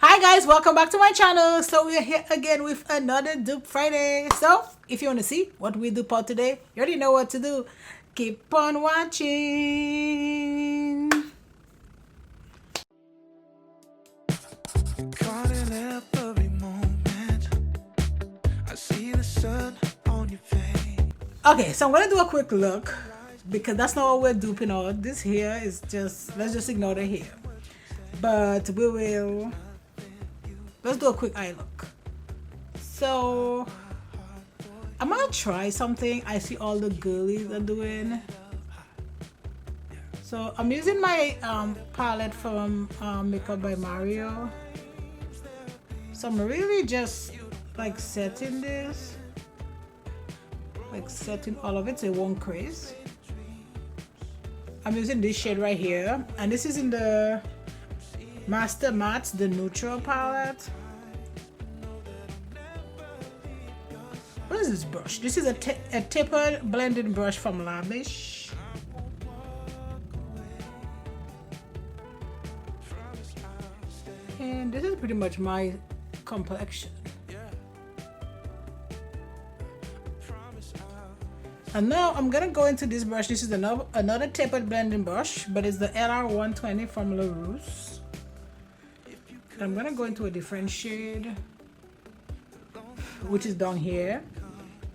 Hi guys, welcome back to my channel. So we're here again with another dupe Friday. So if you want to see what we dupe out today, you already know what to do. Keep on watching. Caught in every moment. I see the sun on your face. Okay, so I'm gonna do a quick look because that's not what we're duping out. This here is just, let's just ignore the hair. But we will, let's do a quick eye look. So I'm gonna try something I see all the girlies are doing. So I'm using my palette from Makeup by Mario. So I'm really just like setting this, like setting all of it so it won't crease. I'm using this shade right here, and this is in the Master Matte, the neutral palette. What is this brush? This is a tapered blending brush from Lavish. And this is pretty much my complexion. And now I'm gonna go into this brush. This is another tapered blending brush, but it's the LR120 from Ruce. I'm gonna go into a different shade, which is down here,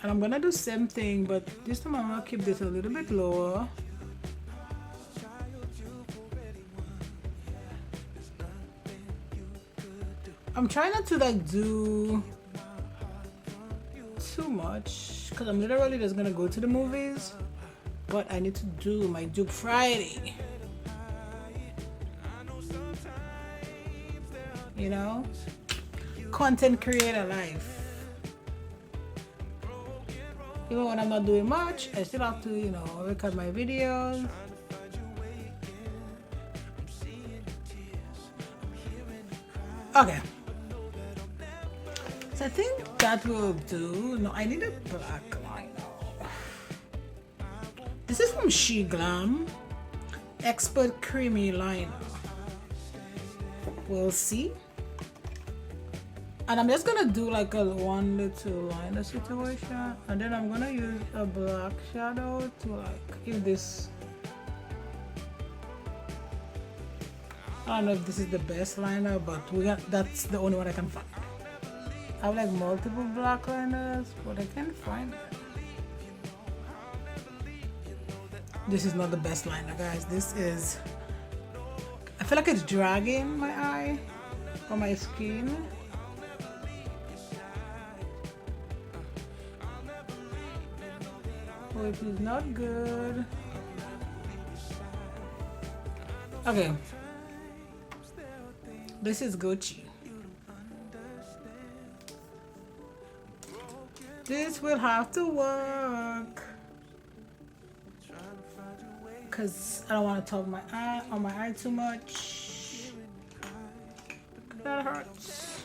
and I'm gonna do the same thing, but this time I'm gonna keep this a little bit lower. I'm trying not to like do too much because I'm literally just gonna go to the movies, but I need to do my dupe Friday. You know, content creator life. Even when I'm not doing much, I still have to, you know, record my videos. Okay. So I think that will do. No, I need a black liner. This is from SheGlam, Expert Creamy Liner. We'll see. And I'm just gonna do like a one little liner situation, and then I'm gonna use a black shadow to like give this. I don't know if this is the best liner, but that's the only one I can find. I have like multiple black liners, but I can't find it. This is not the best liner, guys. This is, I feel like it's dragging my eye or my skin. Which is not good. Okay. This is Gucci. This will have to work because I don't want to talk my eye on my eye too much. That hurts.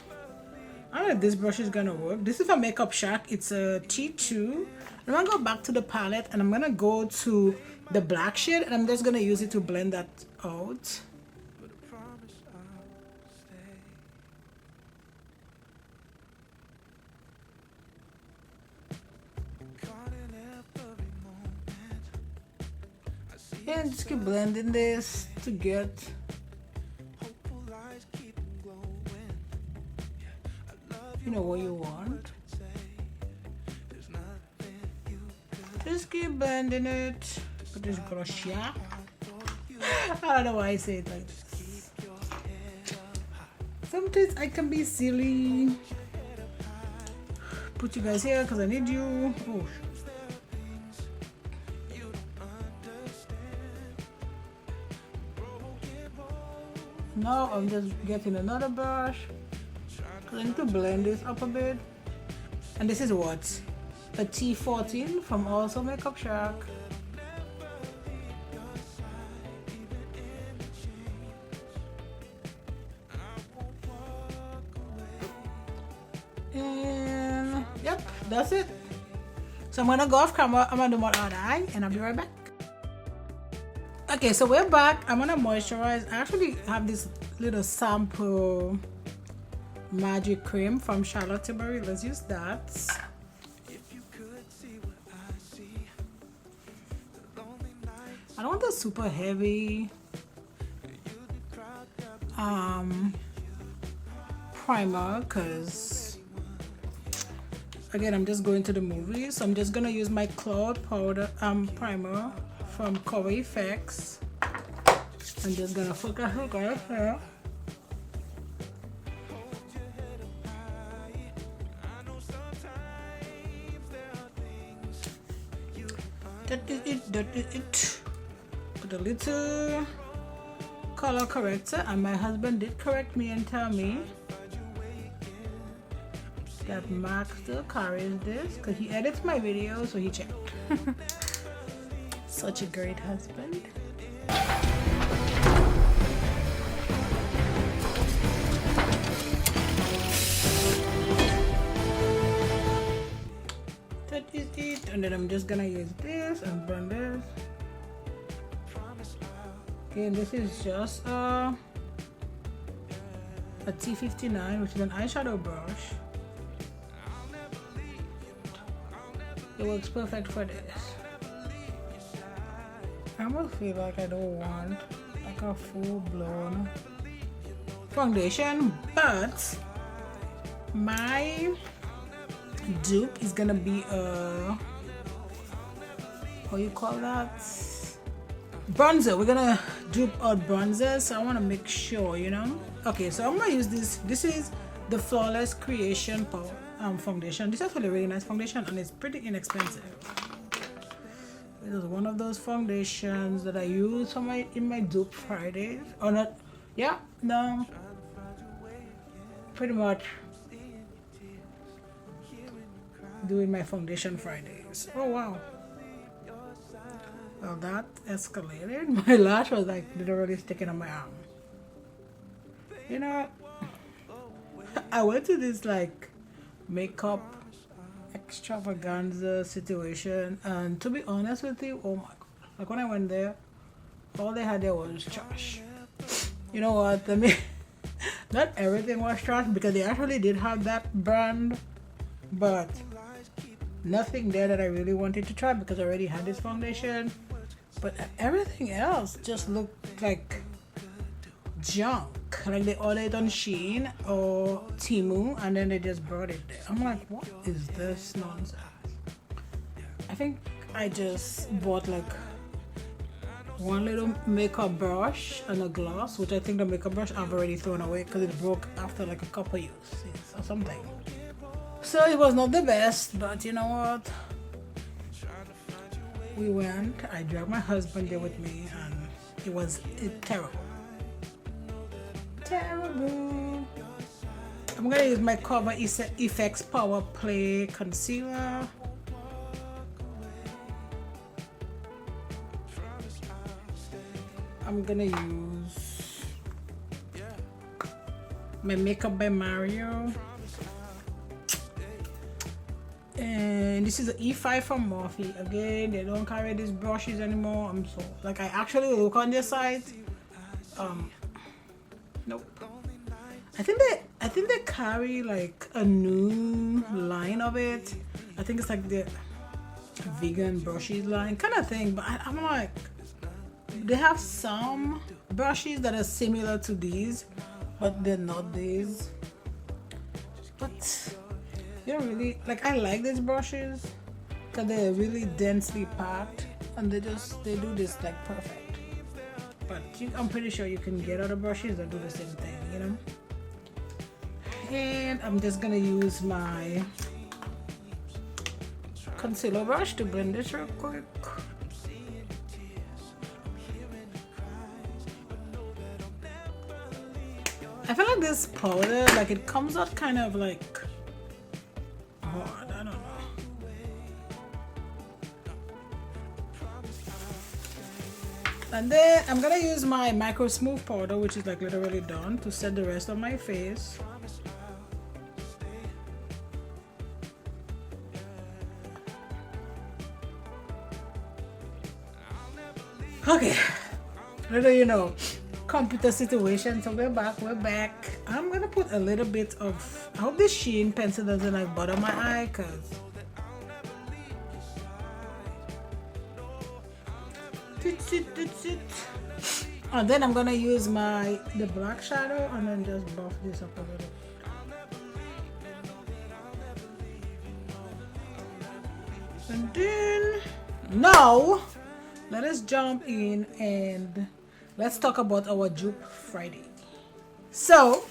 I don't know if this brush is gonna work. This is from Makeup Shack. It's a T2. I'm gonna go back to the palette and I'm gonna go to the black shade and I'm just gonna use it to blend that out. And just keep blending this to get what you want. Just keep blending it with this brush. Yeah, I don't know why I say it like this. Sometimes I can be silly. Put you guys here because I need you. Oh. Now I'm just getting another brush because I need to blend this up a bit. And this is what? A T14 from also Makeup Shack. And yep, that's it. So I'm gonna go off camera, I'm gonna do more other eye and I'll be right back. Okay, so we're back. I'm gonna moisturize. I actually have this little sample Magic Cream from Charlotte Tilbury. Let's use that. I don't want the super heavy primer because again I'm just going to the movies, so I'm just gonna use my cloud powder primer from Cover Effects. I'm just gonna focus it right here. That is it, that is it. Put a little color corrector, and my husband did correct me and tell me that Mark still carries this because he edits my videos, so he checked. Such a great husband. That is it, and then I'm just gonna use this and blend this. Okay, this is just a T59, which is an eyeshadow brush. It works perfect for this. I almost feel like I don't want like a full-blown foundation, but my dupe is gonna be a, what do you call that? Bronzer. We're gonna dupe out bronzer, so I want to make sure, you know. Okay, so I'm gonna use this. This is the Flawless Creation foundation. This is actually a really nice foundation, and it's pretty inexpensive. This is one of those foundations that I use for in my dupe Fridays. Or not? Yeah, no. Pretty much doing my foundation Fridays. Oh wow. Well, that escalated. My lash was like literally sticking on my arm. You know what? I went to this like makeup extravaganza situation, and to be honest with you, oh my god, like when I went there, all they had there was trash. You know what? I mean, not everything was trash because they actually did have that brand, but nothing there that I really wanted to try because I already had this foundation. But everything else just looked like junk. Like they ordered it on Shein or Temu and then they just brought it there. I'm like, what is this nonsense? I think I just bought like one little makeup brush and a gloss, which I think the makeup brush I've already thrown away because it broke after like a couple uses or something. So it was not the best, but you know what? We went, I dragged my husband there with me, and it was terrible. Terrible. I'm gonna use my Cover Effects Power Play Concealer. I'm gonna use my Makeup by Mario. And this is an E5 from Morphe. Again, they don't carry these brushes anymore. I'm so like I actually look on their site. Nope. I think they carry like a new line of it. I think it's like the vegan brushes line kind of thing. But I'm like, they have some brushes that are similar to these, but they're not these. But you don't really like, I like these brushes because they're really densely packed and they do this like perfect. But I'm pretty sure you can get other brushes that do the same thing, you know. And I'm just gonna use my concealer brush to blend this real quick. I feel like this powder, like it comes out kind of like hard, I don't know. And then I'm gonna use my micro smooth powder, which is like literally done, to set the rest of my face. Okay, little you know, computer situation. So we're back. I'm gonna put a little bit of, I hope this sheen pencil doesn't like bother my eye, cause and then I'm gonna use the black shadow and then just buff this up a little. And then now let us jump in and let's talk about our dupe Friday. So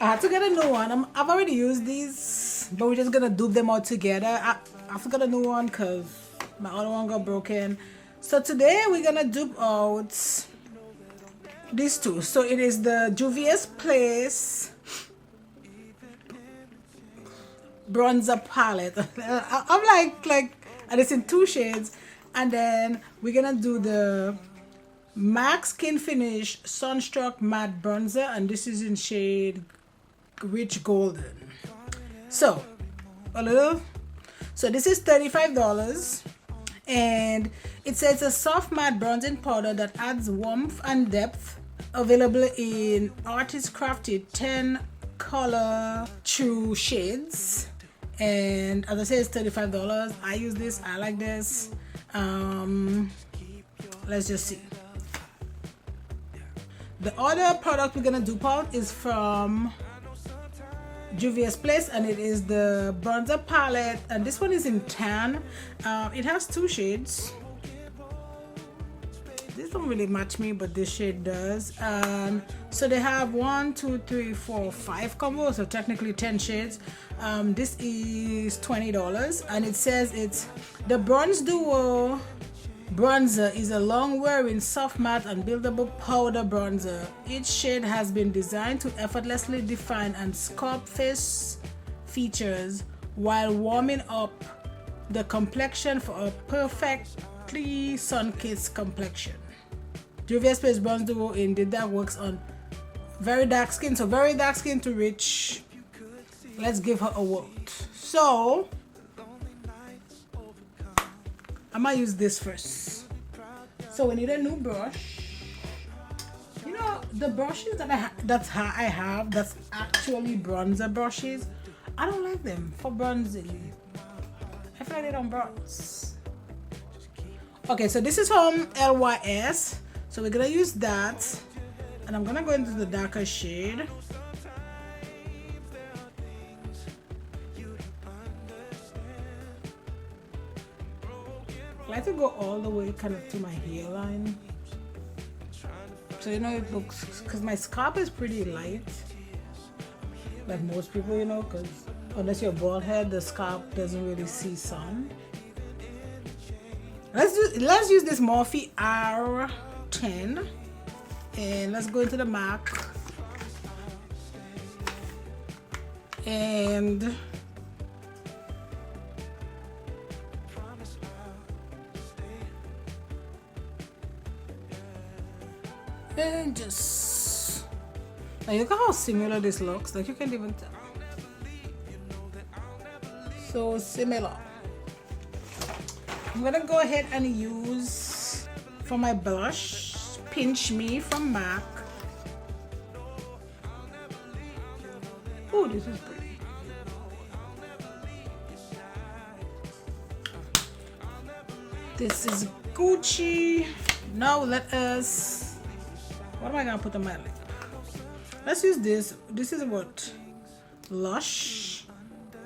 I had to get a new one. I've already used these, but we're just gonna dupe them all together. I have to get a new one because my other one got broken. So today we're gonna dupe out these two. So it is the JUVIA'S Place bronzer palette. I'm like, and it's in 2 shades. And then we're gonna do the MAC Skin Finish Sunstruck Matte Bronzer, and this is in shade Rich Golden. So this is $35, and it says a soft matte bronzing powder that adds warmth and depth, available in artist crafted 10 color true shades. And as I say, it's $35. I use this, I like this. Let's just see. The other product we're gonna dupe out is from JUVIA'S Place, and it is the bronzer palette, and this one is in tan. It has 2 shades. This don't really match me, but this shade does. So they have 1, 2, 3, 4, 5 combos, so technically 10 shades. This is $20, and it says it's the Bronze Duo bronzer is a long-wearing, soft matte and buildable powder bronzer. Each shade has been designed to effortlessly define and sculpt face features while warming up the complexion for a perfectly sun-kissed complexion. JUVIA'S Place Bronze Duo in the dark works on very dark skin, so very dark skin to rich. Let's give her a vote. So I might use this first. So we need a new brush. You know, the brushes that I have that's actually bronzer brushes, I don't like them for bronzing. I feel like they don't bronze. Okay, so this is from LYS. So we're gonna use that, and I'm gonna go into the darker shade. I like to go all the way kind of to my hairline, so you know it looks, because my scalp is pretty light, like most people, you know, because unless you're bald head, the scalp doesn't really see sun. Let's use this Morphe R10, and let's go into the MAC and just, now look at how similar this looks, like you can't even tell. So similar. I'm gonna go ahead and use for my blush Pinch Me from MAC. Oh, this is pretty. This is Gucci. Now let us, what am I gonna put on my lip? Let's use this. This is what? Lush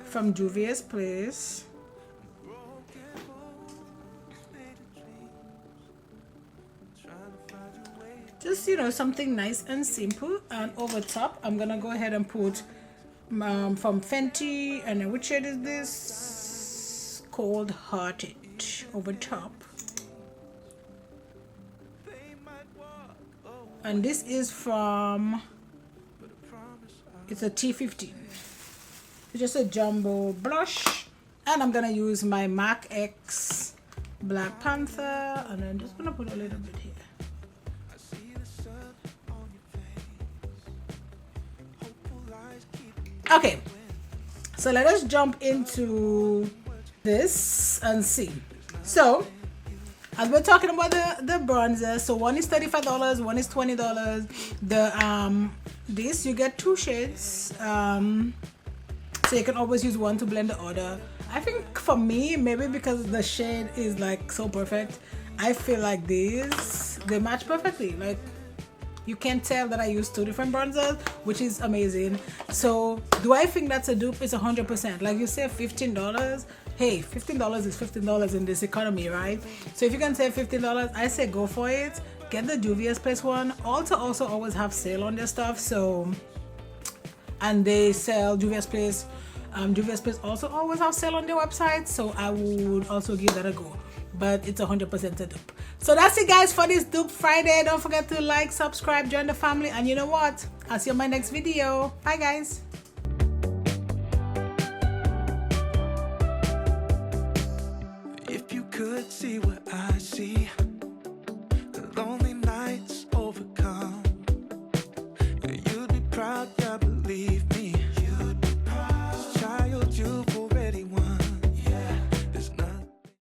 from JUVIA'S Place. Just, you know, something nice and simple. And over top, I'm gonna go ahead and put from Fenty, and then which shade is this? Cold Hearted over top. And this is from, it's a T15. It's just a jumbo blush, and I'm gonna use my MAC X Black Panther, and I'm just gonna put a little bit here. Okay, so let us jump into this and see. So as we're talking about the bronzer, so one is $35, one is $20. This you get 2 shades, so you can always use one to blend the other. I think for me, maybe because the shade is like so perfect, I feel like these, they match perfectly. Like, you can tell that I used 2 different bronzers, which is amazing. So do I think that's a dupe? It's 100%. Like you say, $15. Hey, $15 is $15 in this economy, right? So if you can save $15, I say go for it. Get the JUVIA'S one. Ulta also always have sale on their stuff, so, and they sell JUVIA'S also always have sale on their website, so I would also give that a go. But it's 100% a dupe. So that's it, guys, for this Dupe Friday. Don't forget to like, subscribe, join the family, and you know what? I'll see you in my next video. Bye, guys.